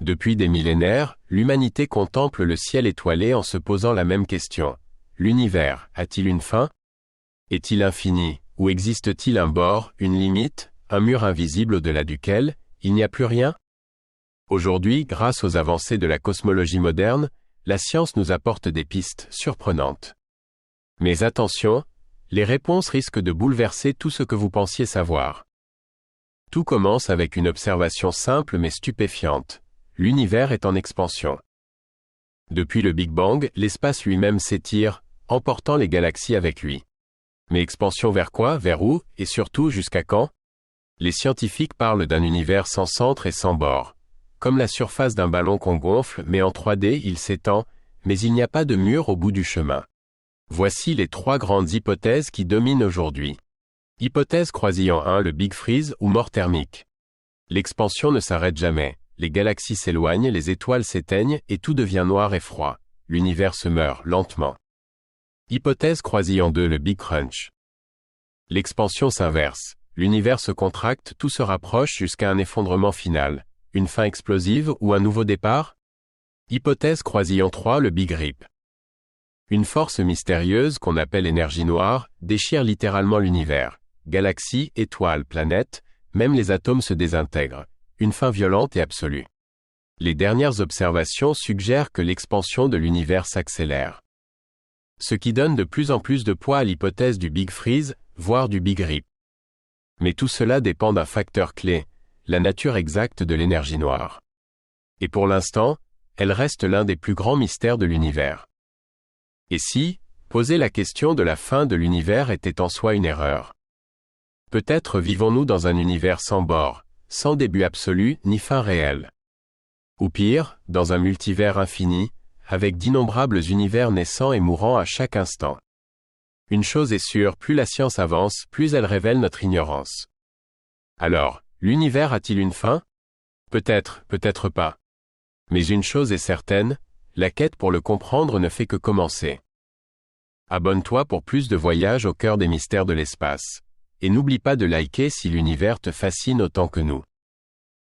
Depuis des millénaires, l'humanité contemple le ciel étoilé en se posant la même question. L'univers a-t-il une fin? Est-il infini, ou existe-t-il un bord, une limite, un mur invisible au-delà duquel il n'y a plus rien? Aujourd'hui, grâce aux avancées de la cosmologie moderne, la science nous apporte des pistes surprenantes. Mais attention, les réponses risquent de bouleverser tout ce que vous pensiez savoir. Tout commence avec une observation simple mais stupéfiante. L'univers est en expansion. Depuis le Big Bang, l'espace lui-même s'étire, emportant les galaxies avec lui. Mais expansion vers quoi, vers où, et surtout jusqu'à quand? Les scientifiques parlent d'un univers sans centre et sans bord. Comme la surface d'un ballon qu'on gonfle, mais en 3D il s'étend, mais il n'y a pas de mur au bout du chemin. Voici les 3 grandes hypothèses qui dominent aujourd'hui. Hypothèse croisillon 1, le Big Freeze ou mort thermique. L'expansion ne s'arrête jamais. Les galaxies s'éloignent, les étoiles s'éteignent et tout devient noir et froid. L'univers se meurt lentement. Hypothèse croisillon 2, le Big Crunch. L'expansion s'inverse. L'univers se contracte, tout se rapproche jusqu'à un effondrement final. Une fin explosive ou un nouveau départ? Hypothèse croisillon 3, le Big Rip. Une force mystérieuse, qu'on appelle énergie noire, déchire littéralement l'univers. Galaxies, étoiles, planètes, même les atomes se désintègrent. Une fin violente et absolue. Les dernières observations suggèrent que l'expansion de l'univers s'accélère. Ce qui donne de plus en plus de poids à l'hypothèse du Big Freeze, voire du Big Rip. Mais tout cela dépend d'un facteur clé, la nature exacte de l'énergie noire. Et pour l'instant, elle reste l'un des plus grands mystères de l'univers. Et si, poser la question de la fin de l'univers était en soi une erreur? Peut-être vivons-nous dans un univers sans bord, sans début absolu ni fin réelle. Ou pire, dans un multivers infini, avec d'innombrables univers naissant et mourant à chaque instant. Une chose est sûre, plus la science avance, plus elle révèle notre ignorance. Alors, l'univers a-t-il une fin? Peut-être, peut-être pas. Mais une chose est certaine, la quête pour le comprendre ne fait que commencer. Abonne-toi pour plus de voyages au cœur des mystères de l'espace. Et n'oublie pas de liker si l'univers te fascine autant que nous.